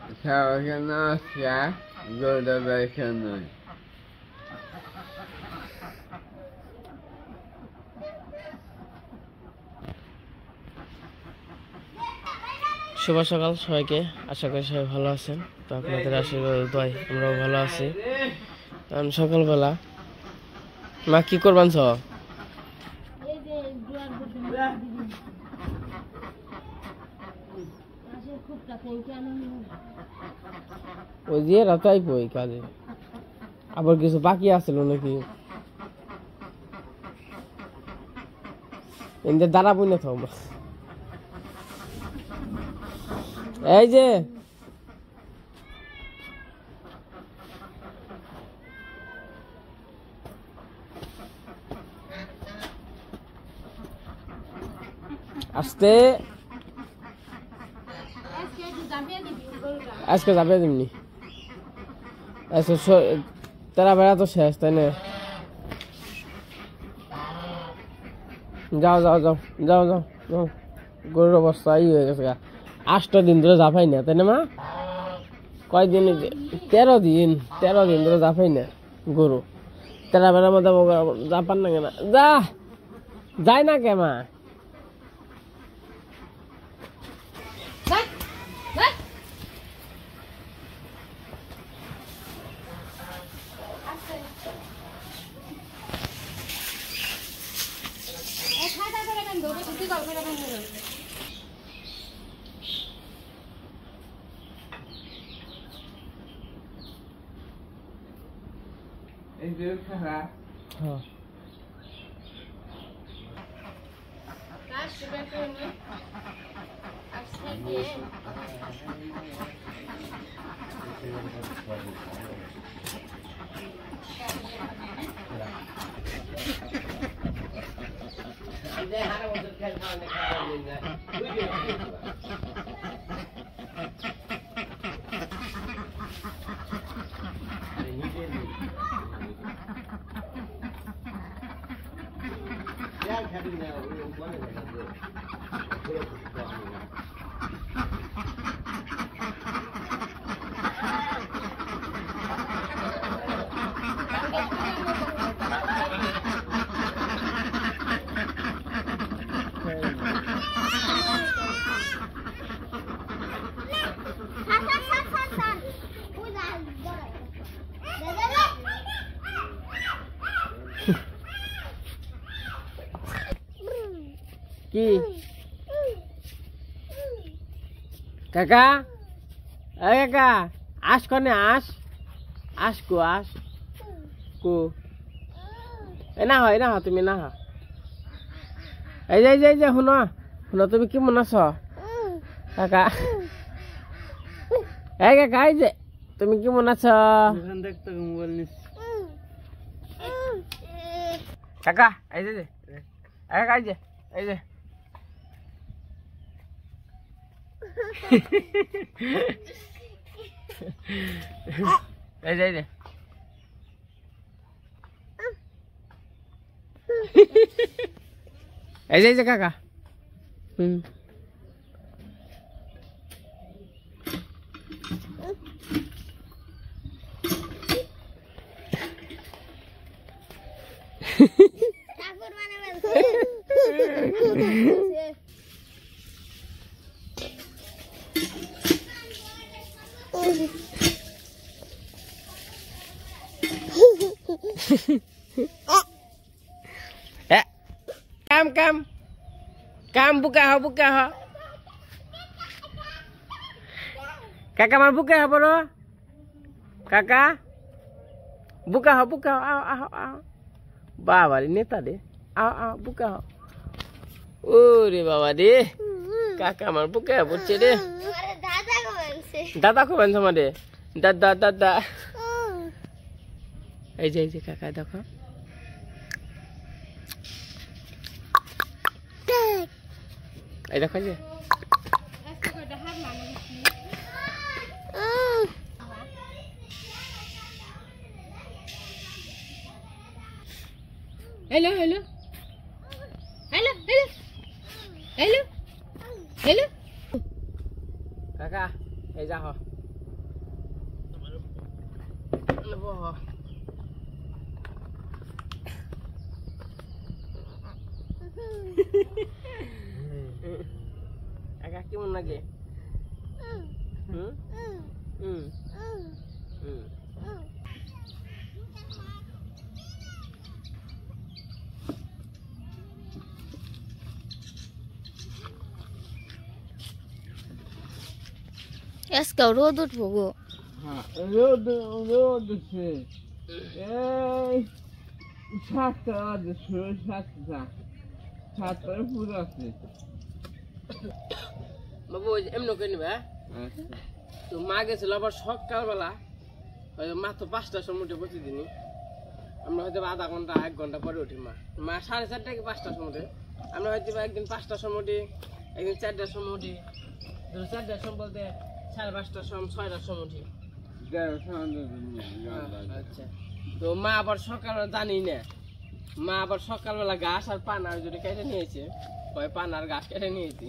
সবাইকে নমস্কার, good afternoon. শুভ সকাল সবাইকে, আশা করি সবাই ভালো আছেন। তো আপনাদের আশীর্বাদ দোয়াই আমরাও ভালো আছি। কারণ সকালবেলা মা কি করবেন ছ ওই যে রাতাই কই কাজে আবার কিছু বাকি আছিল নাকি এদের দাঁড়াবই না থাকবো। এই যে আসতে আজকে যাবে তেমনি তারা বেড়া তো শেষ, তাই না? যাও যাও যাও যাও যাও যাও, গরুর অবস্থা ই হয়ে গেছে। 8 দিন ধরে জাফাই না, তাই না মা? কয়দিন? 13 দিন ধরে জাফাই না গরু। তেরা বেড়ার মধ্যে জাপান না কেনা যা যায় না কে মা? হ্যাঁ কি কাকা? এই কাকা আস কনে আস আস কো আস কো না হয় না তুমি না এই যে শুনো শুনো, তুমি কি মনে আছো কাকা? এই কাকা এই যে তুমি কি মনে আছো? কাকা এই যে কাকা এই যে এই যে এই যে এই যে কাকা কাম বুকা হ কাকা আমার বুকা হ বড় কাকা বুকা হ আহ বাবা রে নেতা দে আহ বুকা হ। ওরে বাবা রে কাকা আমার বুকা পড়ছে রে। দাদা খুবেন তোমাদের দাদা এই যে কাকা দেখো এই দেখো যে hello কাকা এই যা কাকা কেমন লাগে? আজকে রোদ উঠবো গো। রোদ উঠছে এই 7টা বাজে, 7টার পুরো আছে। বাবু এমন করে নিবে তো মা গেছিল আবার সকালবেলা মাত্র 5টার সময় উঠে প্রতিদিনই। আমরা হয়তো আধা ঘন্টা 1 ঘন্টা পরে উঠি। মা 4:30 কি 5টার সময় উঠে। আমরা হয়তো একদিন 5টার সময় উঠি, একদিন 4টার সময় উঠি। 4টার সময় বলতে 5:30টার সময়, 6টার সময় উঠি। আচ্ছা, তো মা আবার সকালবেলা জানি না, মা আবার সকালবেলা ঘাস আর পানা যদি কেটে নিয়েছে, ওই পানা আর ঘাস কেটে নিয়েছি।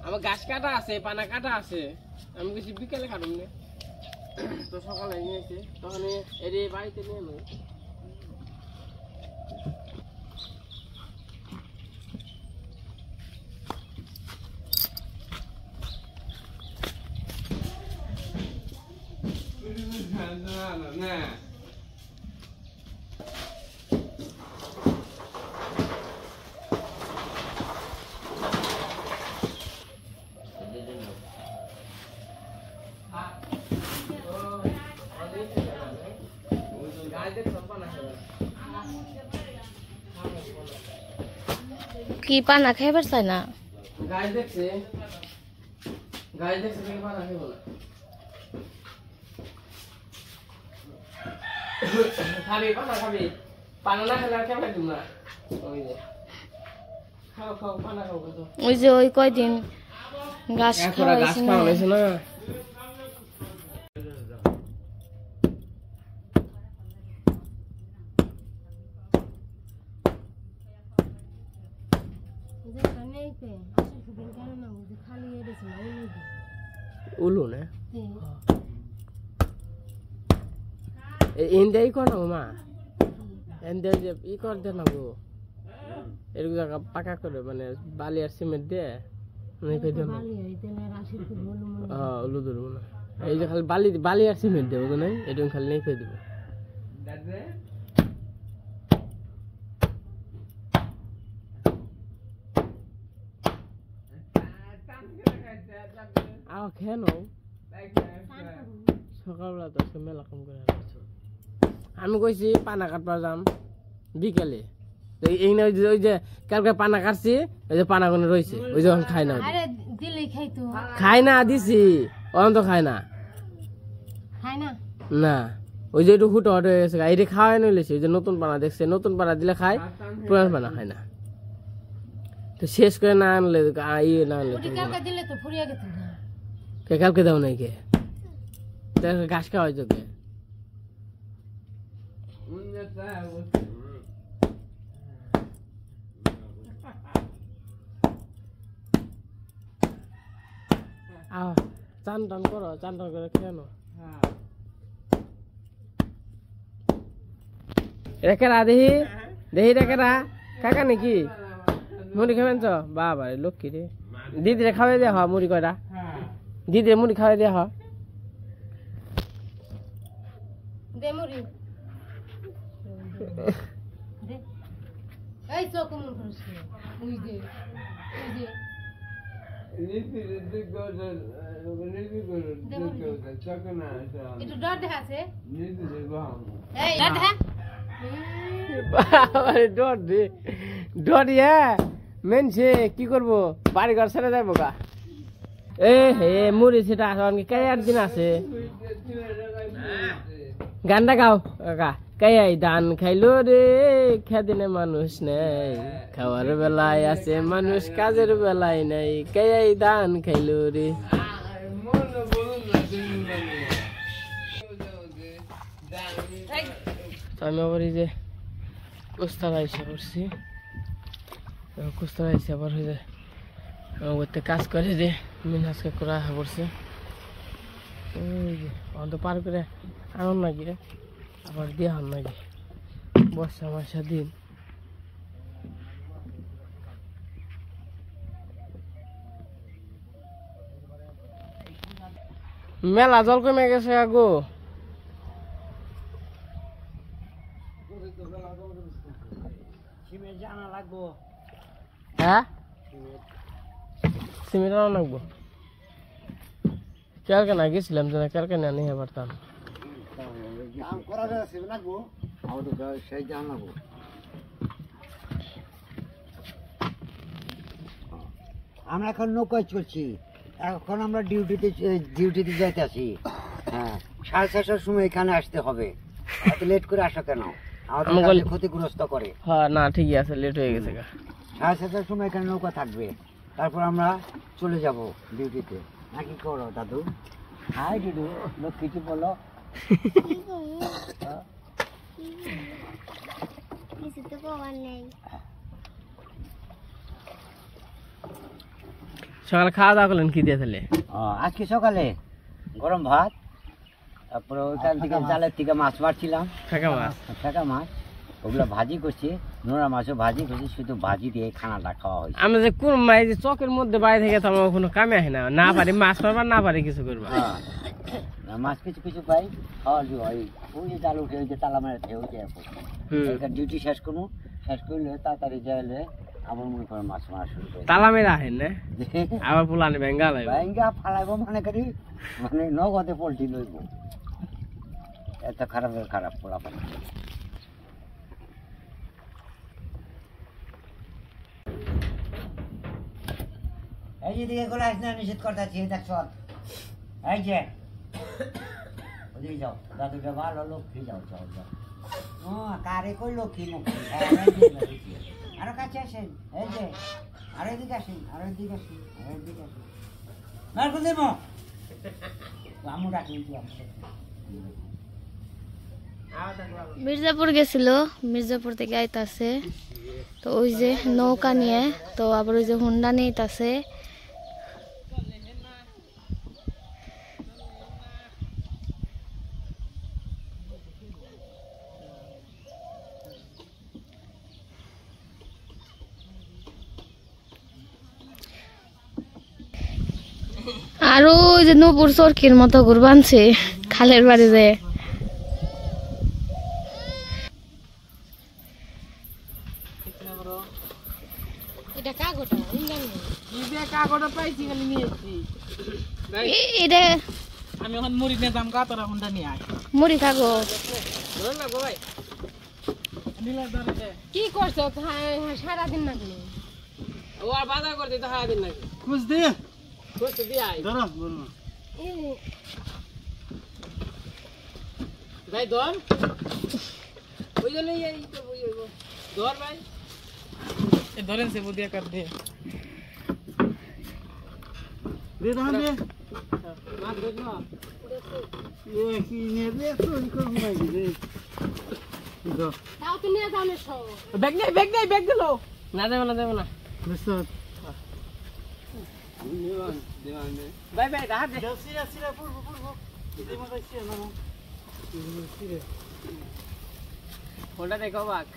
আমার ঘাস কাটা আছে, পানা কাটা আছে, আমি কিছু বিকেলে কাটুন না। তো সকালে নিয়েছে, তখন এর বাড়িতে নিয়ে নেই। কি পানা খাইবার চাই না? গাছ দেখছে পানা খাইব না। খাবি পানা খাবি, পানা না খেলে আর কেমন দিব না। ওই যে খাও পানা খাও। ওই যে ওই কয়দিন ঘাস খাওয়াইছে না। উলু না ইন্ডিয়াই কর না মা, ইন্ডিয়া যে ই কর দে না গো, এরকম জায়গা পাকা করে মানে বালি আর সিমেন্ট দিয়ে উলু ধরবো না। এই যে খালি বালি আর সিমেন্ট দেবো তো নাই, এরকম খালি নেই পেয়ে দেবো। আও খেয়ে নাও, সকালবেলা তো আজকে মেলা কম করে। আমি কইছি পানা কাটবার যাম বিকেলে, ওই যে কালকে পানা কাটছি, ওই যে পানা কোনো রয়েছে, ওই যখন খাই না, খাই না দিছি অন্ত খায় না না, ওই যে একটু হুটো হয়ে গেছে, এটা খাওয়াই নইলেছে। ওই যে নতুন পানা দেখছে, নতুন পানা দিলে খায়, পুরান পানা খায় না। তো শেষ করে না আনলে না আনলে কালকে দাও নাই কে ঘাস খাওয়াই তোকে। চান টান করো, চান টান করে খেয়ে নো। রেখেরা দেখি রেখেরা কাকা নাকি মুড়ি খাবেন তো? বাবা লক্ষ্মী রে, দিদিরে খাওয়াই দেওয়া হয় মুড়ি কয়টা, দিদিরে মুড়ি খাওয়াই দেওয়া হয়। মেনছে কি করবো, বাড়ি ঘর ছেড়ে যাবো গা। হে মুড়ি সেটা কে দিন আছে, গানটা গাও কাকা। কাই ধান খাইলো রে খেদিনে মানুষ নেই, খাওয়ার বেলায় আছে মানুষ কাজের বেলায় নাই, কাই ধান খাইলো রে। আমি আবার এই যে কুস্তালা এসে পড়ছি, কুস্তালা এসে আবার হয়ে যায় কাজ করে যে মিনহাজকে করা পড়ছে। অন্ত পার করে আনন্দ লাগে আবার দিয়ে হন লাগে বর্ষা মাসা দিন মেলা জল কমে গেছে আগো হ্যাঁ সিমেন্ট আনা লাগবো কালকে না গেছিলাম তো কালকে না নিয়ে পারতাম আমরা এখন নৌকায় চলছি এখন আমরা ডিউটিতে যাইতে আসি হ্যাঁ 6:30টার সময় এখানে আসতে হবে এত লেট করে আসা কেন আমাদের ক্ষতিগ্রস্ত করে হ্যাঁ না ঠিকই আছে লেট হয়ে গেছে 6:30টার সময় এখানে নৌকা থাকবে তারপর আমরা চলে যাব ডিউটিতে নাকি করো দাদু হাই দিদু লোক কিছু বলো সকালে খাওয়া দাওয়া করলেন কি দিয়ে তাহলে আজকে সকালে গরম ভাত তারপরে ওইখান থেকে জালের থেকে মাছ মারছিলাম ফেঁকা মাছ ওগুলো ভাজি করছি নোনা মাছও ভাজি করছি শুধু ভাজি দিয়ে খানাটা খাওয়া হয়েছে আমরা যে কোন যে চকের মধ্যে বাইরে থেকে তো আমার কোনো কামে আসে না পারি মাছ মারবার না পারি কিছু করবা মাছ কিছু কিছু পাই খাওয়া হয় ওই যে জাল উঠে ওই যে তালা মারে ওই যে ডিউটি শেষ করবো শেষ করলে তাড়াতাড়ি যাইলে আবার মনে করেন মাছ মারা শুরু করে তালা মেরে আসেন না আবার পোলানি ব্যাঙ্গা লাগবে ব্যাঙ্গা ফালাইব মানে করি মানে নগদে পোল্ট্রি লইব এত খারাপ পোলা পানি এই যে দিকে গোলা আসনা নিষেধ করতেছি দেখছ এই যে ওদিকে যাও দাদুটা ভালো লক্ষ্মী যাও যাও যাও কারে কই লক্ষ্মী মুখী আরো কাছে আসেন এই যে আরো এদিকে আসেন মার করে দেবো আমু ডাকি মির্জাপুর গেছিল মির্জাপুর থেকে আইতাছে তো ওই যে নৌকা নিয়ে তো আবার ওই যে হুন্ডা নিয়ে আইতাছে আর ওই যে নূপুর চরকির মতো ঘুর বানছে খালের বাড়ি যে আমি এখন মুড়ি নিয়ে দাম কাতরা হুন্ডা নিয়ে আয় মুড়ি খাগো কি করছো সারাদিন নাকি ও আর বাজার করতে তো সারাদিন নাকি খুঁজ দে খুঁজতে দিয়ে আয় ধরো বলুন ভাই ধর ওই জন্য ধর ভাই ধরেন সে বুদিয়া কাট দে দে দাও দে মাছ ধর না এ কি নে দে চুরি করব ভাই দে দো তাও তো নিয়ে যাও না সব ব্যাগ দিল না দেব না বুঝছ ভাই রাহাত দে সিরা পড়বো ইদে মাথায় সিরা না সিরা ফোনটা দেখো বাক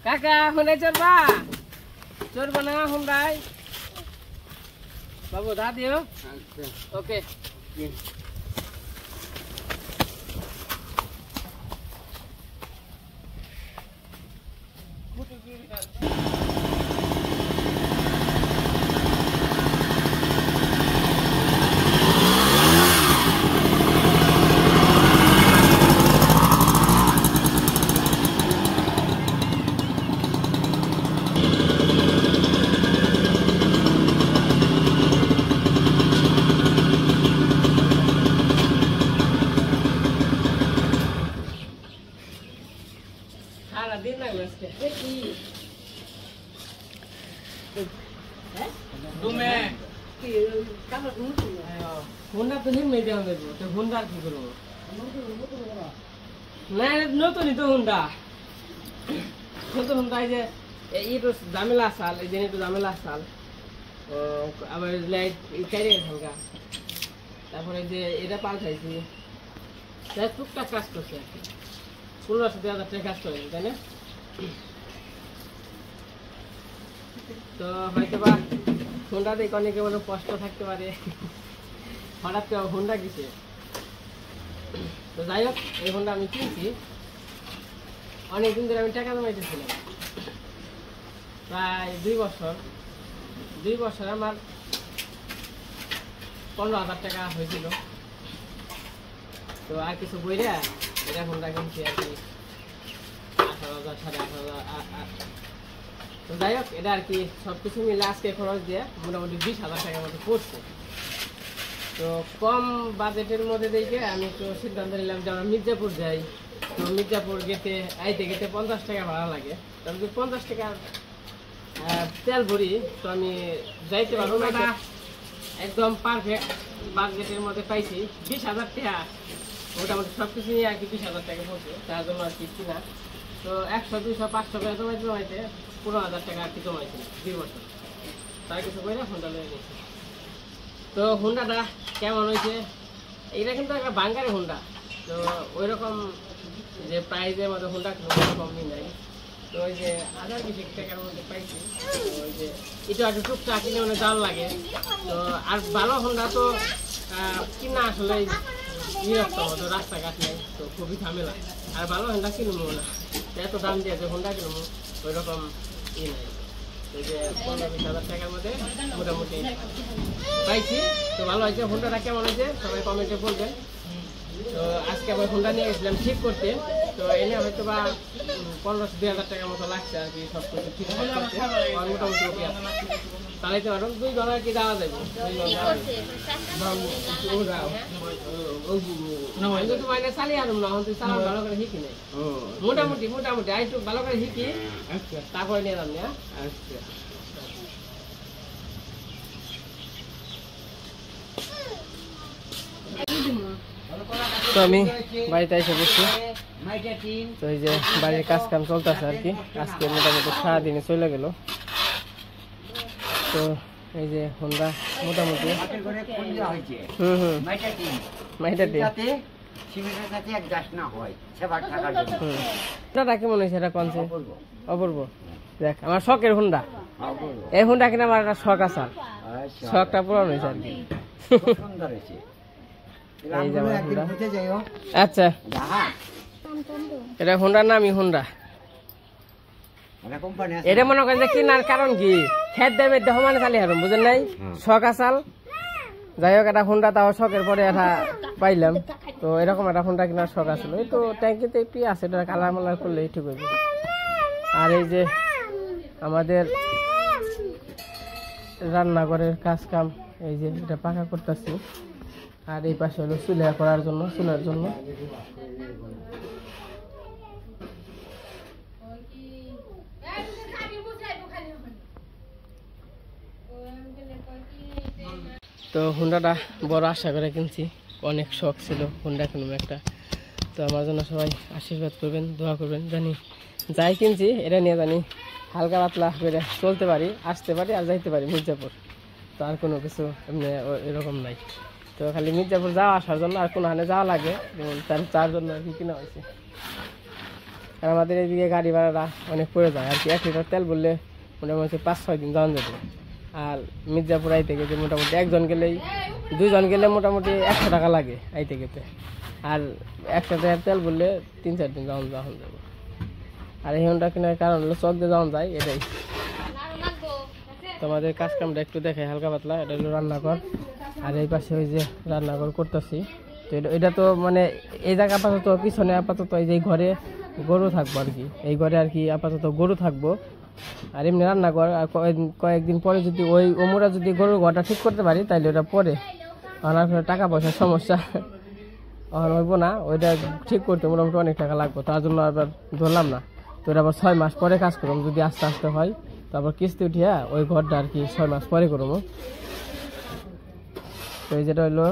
কাকা ফোনে চড়বা না হুন্ডাই বাবু দা দিও ওকে দিন লাগলো দেখি দুমে হুন্ডা তো নিয়ে দেওয়া দেবো তো হুন্ডা আর কি করবো না নতুনই তো হুন্ডা হুন্ডা এই যে এই তো ঝামেলা সাল এই দিনে তো ঝামেলা সাল আবার লাইট চাইরে থাকা তারপরে যে এটা পাল্টাইছি, তাই টুকটাক কাজ করছে আর কি। 15-2000 টাকা কাজ করে, তাই না? তো হয়তো বা হোন্ডা দেখে অনেকে মনে কষ্ট থাকতে পারে, হঠাৎ করে হোন্ডা কিসে। তো যাই হোক, এই হোন্ডা আমি কিনছি অনেকদিন ধরে। আমি টাকা জমাইতেছিলাম প্রায় 2 বছর। 2 বছর আমার 15,000 টাকা হয়েছিল। তো আর কিছু বইরা এটা হোন্ডা কিনছি আর কি 18,000, 18,500। তো যাই হোক, এটা আর কি সবকিছু মিলে আজকে খরচ দিয়ে মোটামুটি 20,000 টাকার মতো পড়ছে। তো কম বাজেটের মধ্যে দেখে আমি তো সিদ্ধান্ত নিলাম যে আমরা মির্জাপুর যাই। তো মির্জাপুর গেতে আইতে গেতে 50 টাকা ভাড়া লাগে। তো আমি যদি 50 টাকা তেল ভরি তো আমি যাইতে পারবো না। একদম পারফেক্ট বাজেটের মধ্যে পাইছি 20,000 টাকা, মোটামুটি সব কিছু নিয়ে আর কি 20,000 টাকা পড়ছে। তার জন্য আর কি কিনা। তো 100, 200, 500 করে জমাইতে 15,000 টাকা আর কি জমাইছিল 2 বছর। তার কিছু করে হোন্ডা লয়ে নিয়েছি। তো হোন্ডাটা কেমন হয়েছে, এটা কিন্তু একটা বাঙ্গারি হোন্ডা। তো ওই রকম যে প্রাইজের মধ্যে হোন্ডা কম নাই। তো ওই যে 1,020 টাকার মধ্যে পাইছি। তো ওই যে এটা একটু টুকটাক কিনে মানে দাম লাগে। তো আর ভালো হোন্ডা তো কিনা আসলে বিরক্ত হতো, রাস্তাঘাট নেই তো খুবই ঝামেলা। আর ভালো হোন্ডা কিনবো না, এত দাম দিয়ে যে হোন্ডা কিনবো ওই রকম ই নাই। এই যে 15-20,000 টাকার মধ্যে মোটামুটি পাইছি। তো ভালো হয়েছে। হোন্ডাটা কেমন হয়েছে সবাই কমেন্টে বলবেন। তো আজকে আবার হোন্ডা নিয়ে গেছিলাম ঠিক করতে। তো এনে হয়তো বা 1500-2000 টাকার মতো লাগছে আর কি সব কিছু ঠিক করতে। আর মোটামুটি ওকে চালাইতে পারো 2 জন আর কি যাওয়া যাবে। চালিয়ে আনুন না, চালান ভালো করে শিখি নাই। মোটামুটি আর একটু ভালো করে শিখি তারপরে নিয়ে যান। তো আমি বাড়িতে এসে বসছি। তো এই যে বাড়ির কাজ কাম চলতেছে আর কি। আজকে মোটামুটি সারাদিনে চলে গেল। তো এই যে হোন্ডা মোটামুটি কেমন হয়েছে এটা কনছে অপূর্ব। দেখ আমার শখের হোন্ডা, এই হোন্ডা কিনা আমার একটা শখ আছে, শখটা পূরণ হয়েছে আর কি। আচ্ছা, এটা হোন্ডার নামই হোন্ডা। এটা মনে করেন যে কিনার কারণ কি, খেত দেবে সমানে চালিয়ে হারুন, বুঝেন নাই, শখ আসাল। যাই হোক, একটা হোন্ডা তাও শখের পরে এটা পাইলাম। তো এরকম একটা হোন্ডা কেনার শখ আসলো। এই তো ট্যাঙ্কিতে পি আছে, এটা কালার মালার করলে ঠিক হইবে। আর এই যে আমাদের রান্নাঘরের কাজ কাম, এই যে এটা পাকা করতেছি। আর এই পাশে হলো চুলা করার জন্য, চুলার জন্য। তো হোন্ডাটা বড় আশা করে কিনছি, অনেক শখ ছিল হোন্ডা কিনবো একটা। তো আমার জন্য সবাই আশীর্বাদ করবেন, দোয়া করবেন। জানি যাই কিনছি এটা নিয়ে জানি হালকা পাতলা করে চলতে পারি, আসতে পারি আর যাইতে পারি মির্জাপুর। তো আর কোনো কিছু এমনি এরকম নাই। তো খালি মির্জাপুর যাওয়া আসার জন্য আর কোনোখানে যাওয়া লাগে, যেমন তার জন্য আর কি কিনা হয়েছে। আর আমাদের এইদিকে গাড়ি ভাড়াটা অনেক পড়ে যায় আর কি। 1 লিটার তেল বললে মোটামুটি 5-6 দিন যাওয়া যাবে। আর মির্জাপুর আইতে গেতে মোটামুটি একজন গেলেই, 2 জন গেলে মোটামুটি 100 টাকা লাগে আইতে গেতে। আর 100 টাকার তেল বললে 3-4 দিন যাওয়া যাবে। আর এই হোন্ডা কেনার কারণ হলো চক দিয়ে যাওয়া যায়, এটাই। তোমাদের কাজ কামটা একটু দেখাই হালকা পাতলা। এটা হলো রান্নাঘর, আর এই পাশে ওই যে রান্নাঘর করতেছি। তো এটা তো মানে এই জায়গা আপাতত পিছনে আপাতত এই যে ঘরে গরু থাকবো আর কি। এই ঘরে আর কি আপাতত গরু থাকবো। আর এমনি রান্নাঘর আর কয়েকদিন পরে যদি ওমরা যদি গরুর ঘরটা ঠিক করতে পারি তাহলে ওটা পরে আমার টাকা পয়সার সমস্যা হইব না। ওইটা ঠিক করতে মোটামুটি অনেক টাকা লাগবে, তার জন্য আবার ধরলাম না। তো এটা আবার 6 মাস পরে কাজ করবো, যদি আস্তে আস্তে হয়। তারপর কিস্তি উঠিয়া ওই ঘরটা আর কি 6 মাস পরে করবো। তো এই যেটা হইলো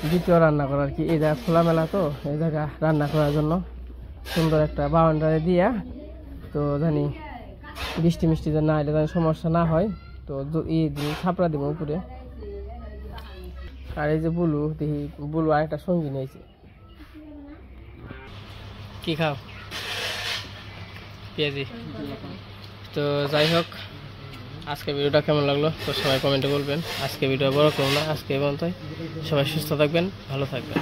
দ্বিতীয় রান্নাঘর আর কি। এই জায়গা খোলামেলা, তো এই জায়গা রান্না করার জন্য সুন্দর একটা বাউন্ডারি দিয়া, তো জানি বৃষ্টি মিষ্টি যেন না এলে জানি সমস্যা না হয়। তো ছাপড়া দিব উপরে। আর এই যে বুলু, দেখি বুলু আরেকটা সঙ্গী নিয়েছে। কি খাও? পেঁয়াজি। তো যাই হোক, আজকে ভিডিওটা কেমন লাগলো তো সবাই কমেন্টে বলবেন। আজকে ভিডিও বড় করুন না, আজকে এই পর্যন্তই। সবাই সুস্থ থাকবেন, ভালো থাকবেন।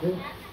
네.